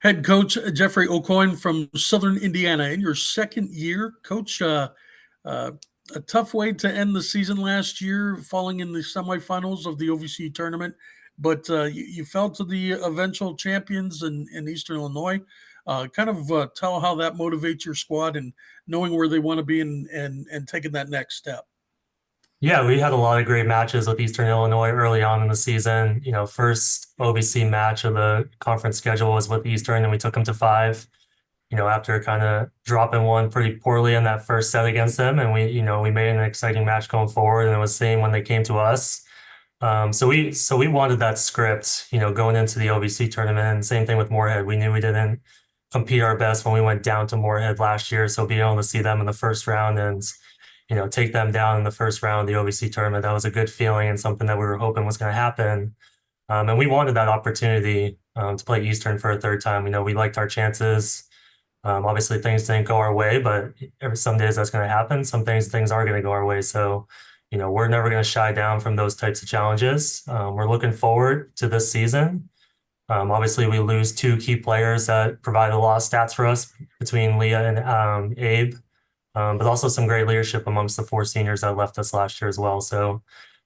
Head coach Jeffrey Aucoin from Southern Indiana. In your second year, coach, uh, a tough way to end the season last year, falling in the semifinals of the OVC tournament, but you fell to the eventual champions in Eastern Illinois. Tell how that motivates your squad and knowing where they want to be and taking that next step. Yeah, we had a lot of great matches with Eastern Illinois early on in the season. First OVC match of the conference schedule was with Eastern, and we took them to five. After kind of dropping one pretty poorly in that first set against them, and we made an exciting match going forward, and it was the same when they came to us. So we wanted that script, going into the OVC tournament, and same thing with Moorhead. We knew we didn't compete our best when we went down to Moorhead last year, so being able to see them in the first round and take them down in the first round of the OVC tournament. That was a good feeling and something that we were hoping was going to happen. And we wanted that opportunity to play Eastern for a third time. We liked our chances. Obviously, things didn't go our way, but some days that's going to happen. Some things are going to go our way. So, we're never going to shy down from those types of challenges. We're looking forward to this season. Obviously, we lose two key players that provide a lot of stats for us between Leah and Abe. But also some great leadership amongst the four seniors that left us last year as well. So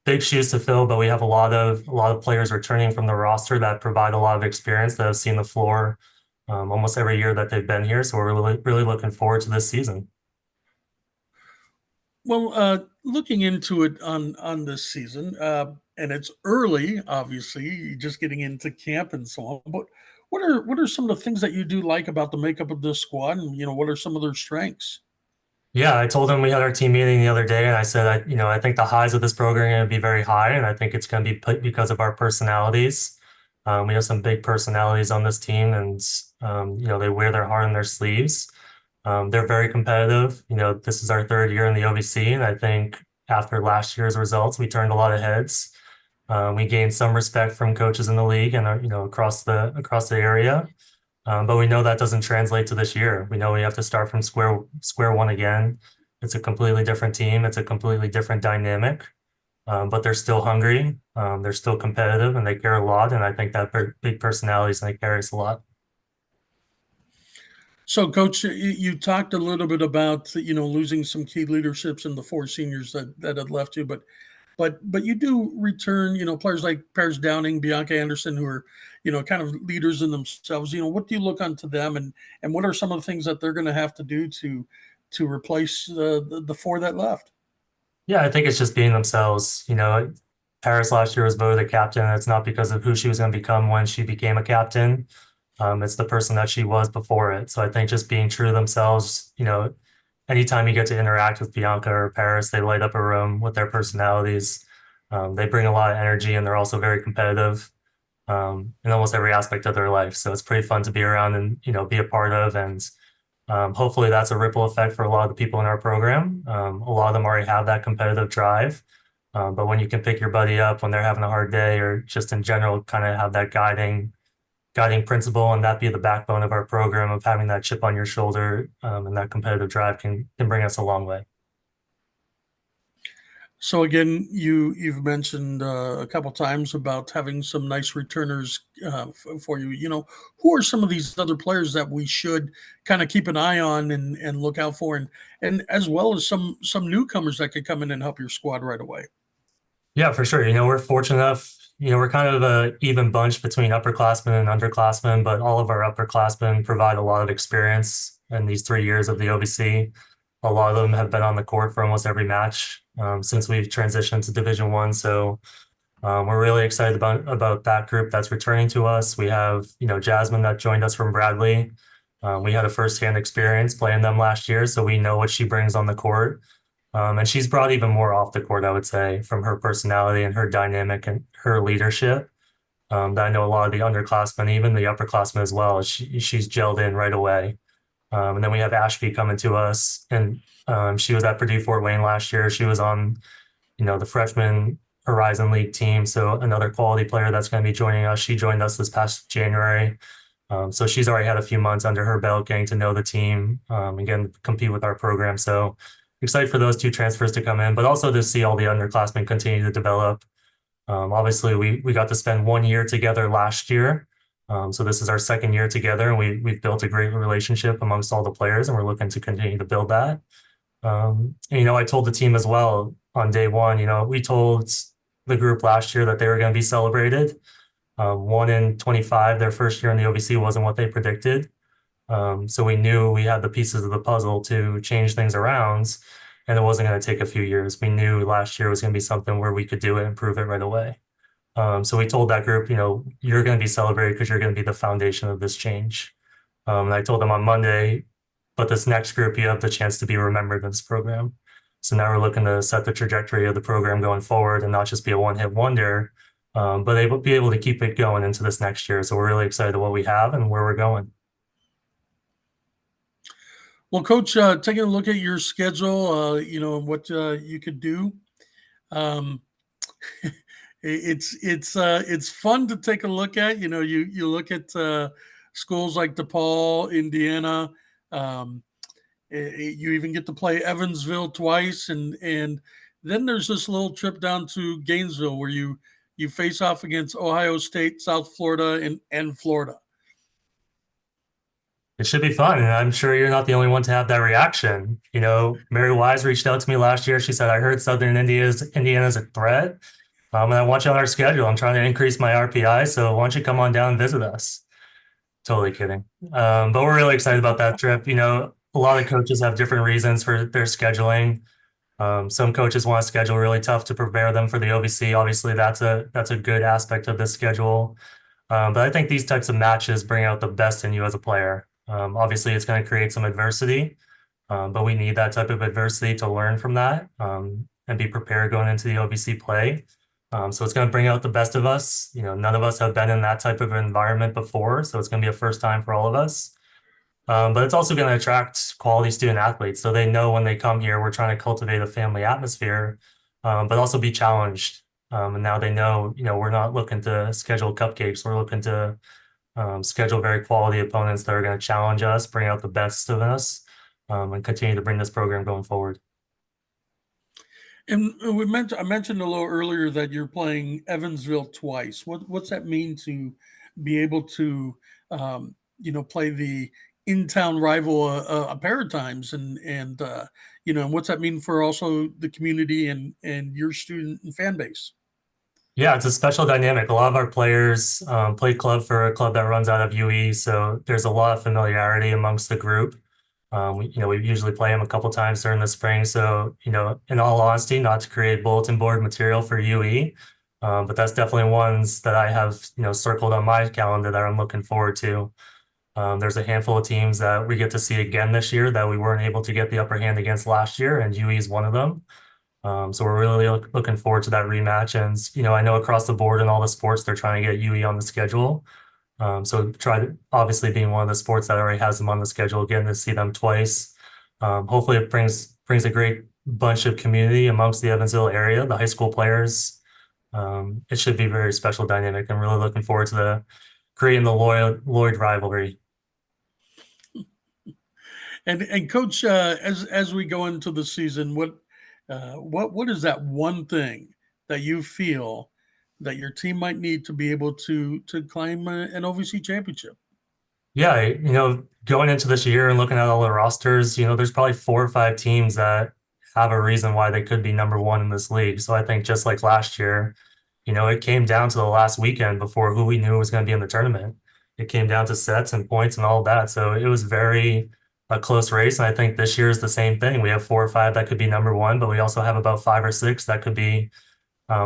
big shoes to fill, but we have a lot of players returning from the roster that provide a lot of experience that have seen the floor almost every year that they've been here. So we're really looking forward to this season. Well, looking into it on this season, and it's early, obviously, just getting into camp and so on. But what are some of the things that you do like about the makeup of this squad, and what are some of their strengths? Yeah, I told them we had our team meeting the other day, and I said, I think the highs of this program are going to be very high, and I think it's going to be put because of our personalities. We have some big personalities on this team, and they wear their heart on their sleeves. They're very competitive. This is our third year in the OVC, and I think after last year's results, we turned a lot of heads. We gained some respect from coaches in the league and across the area. But we know that doesn't translate to this year. We know we have to start from square one again. It's a completely different team. It's a completely different dynamic. But they're still hungry. They're still competitive, and they care a lot. And I think that big personality is going to carry us a lot. So, Coach, you talked a little bit about losing some key leaderships in the four seniors that had left you, but you do return players like Paris Downing, Bianca Anderson, who are kind of leaders in themselves. What do you look onto them, and what are some of the things that they're going to have to do to replace the four that left? Yeah, I think it's just being themselves. Paris last year was voted the captain. It's not because of who she was going to become when she became a captain. It's the person that she was before it. So I think just being true to themselves, anytime you get to interact with Bianca or Paris, they light up a room with their personalities. They bring a lot of energy, and they're also very competitive in almost every aspect of their life. So it's pretty fun to be around and be a part of. And hopefully that's a ripple effect for a lot of the people in our program. A lot of them already have that competitive drive. But when you can pick your buddy up when they're having a hard day, or just in general, kind of have that guiding principle, and that be the backbone of our program, of having that chip on your shoulder, and that competitive drive can bring us a long way. So again, you've mentioned a couple times about having some nice returners for you. Who are some of these other players that we should kind of keep an eye on and look out for, and as well as some newcomers that could come in and help your squad right away. Yeah, for sure. We're fortunate enough. We're kind of a even bunch between upperclassmen and underclassmen, but all of our upperclassmen provide a lot of experience in these 3 years of the OVC. A lot of them have been on the court for almost every match since we've transitioned to Division One. So we're really excited about that group that's returning to us. We have Jasmine that joined us from Bradley. We had a firsthand experience playing them last year, so we know what she brings on the court. And she's brought even more off the court, I would say, from her personality and her dynamic and her leadership. That I know a lot of the underclassmen, even the upperclassmen as well, she's gelled in right away. And then we have Ashby coming to us, and she was at Purdue Fort Wayne last year. She was on, the freshman Horizon League team. So another quality player that's going to be joining us. She joined us this past January. So she's already had a few months under her belt getting to know the team and getting to compete with our program. So excited for those two transfers to come in, but also to see all the underclassmen continue to develop. Obviously, we got to spend 1 year together last year. So this is our second year together, and we've built a great relationship amongst all the players, and we're looking to continue to build that. And, I told the team as well on day one, we told the group last year that they were going to be celebrated. 1 in 25, their first year in the OVC wasn't what they predicted. So we knew we had the pieces of the puzzle to change things around, and it wasn't going to take a few years. We knew last year was going to be something where we could do it and prove it right away. So we told that group, you're going to be celebrated because you're going to be the foundation of this change. And I told them on Monday, but this next group, you have the chance to be remembered in this program. So now we're looking to set the trajectory of the program going forward and not just be a one-hit wonder, but be able to keep it going into this next year. So we're really excited what we have and where we're going. Well, Coach, taking a look at your schedule, and what you could do, um, it's fun to take a look at. You look at schools like DePaul, Indiana. Um, you even get to play Evansville twice, and then there's this little trip down to Gainesville where you face off against Ohio State, South Florida, and Florida. It should be fun. And I'm sure you're not the only one to have that reaction. Mary Wise reached out to me last year. She said, I heard Southern Indiana's a threat. And I want you on our schedule. I'm trying to increase my RPI. So why don't you come on down and visit us? Totally kidding. But we're really excited about that trip. A lot of coaches have different reasons for their scheduling. Some coaches want to schedule really tough to prepare them for the OVC. Obviously, that's a good aspect of this schedule. But I think these types of matches bring out the best in you as a player. Obviously, it's going to create some adversity, but we need that type of adversity to learn from that and be prepared going into the OVC play. So it's going to bring out the best of us. None of us have been in that type of environment before, so it's going to be a first time for all of us. But it's also going to attract quality student athletes. So they know when they come here, we're trying to cultivate a family atmosphere, but also be challenged. And now they know, we're not looking to schedule cupcakes. We're looking to schedule very quality opponents that are going to challenge us, bring out the best of us, and continue to bring this program going forward. And I mentioned a little earlier that you're playing Evansville twice. What's that mean to be able to, play the in-town rival a pair of times, and what's that mean for also the community and your student and fan base? Yeah, it's a special dynamic. A lot of our players play club for a club that runs out of UE, so there's a lot of familiarity amongst the group. We usually play them a couple times during the spring. So, in all honesty, not to create bulletin board material for UE, but that's definitely ones that I have, circled on my calendar that I'm looking forward to. There's a handful of teams that we get to see again this year that we weren't able to get the upper hand against last year, and UE is one of them. So we're really looking forward to that rematch. And, I know across the board in all the sports, they're trying to get UE on the schedule. So obviously being one of the sports that already has them on the schedule, getting to see them twice. Hopefully it brings a great bunch of community amongst the Evansville area, the high school players. It should be a very special dynamic. I'm really looking forward to creating the Lloyd rivalry. And Coach, as we go into the season, what is that one thing that you feel that your team might need to be able to claim an OVC championship? Yeah, going into this year and looking at all the rosters, there's probably 4 or 5 teams that have a reason why they could be number one in this league. So I think just like last year, it came down to the last weekend before who we knew was going to be in the tournament. It came down to sets and points and all of that. So it was very a close race. And I think this year is the same thing. We have 4 or 5 that could be number one, but we also have about 5 or 6 that could be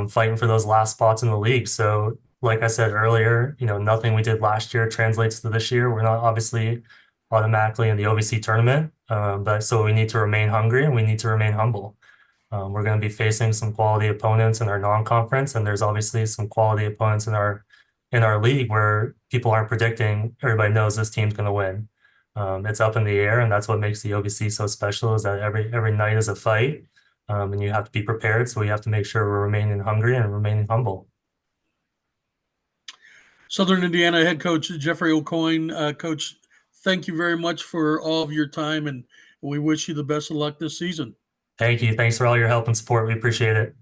fighting for those last spots in the league. So like I said earlier, nothing we did last year translates to this year. We're not obviously automatically in the OVC tournament, but so we need to remain hungry and we need to remain humble. We're going to be facing some quality opponents in our non-conference, and there's obviously some quality opponents in our league where people aren't predicting. Everybody knows this team's going to win. It's up in the air, and that's what makes the OVC so special. Is that every night is a fight, and you have to be prepared. So we have to make sure we're remaining hungry and remaining humble. Southern Indiana head coach Jeffrey Aucoin, Coach, thank you very much for all of your time, and we wish you the best of luck this season. Thank you. Thanks for all your help and support. We appreciate it.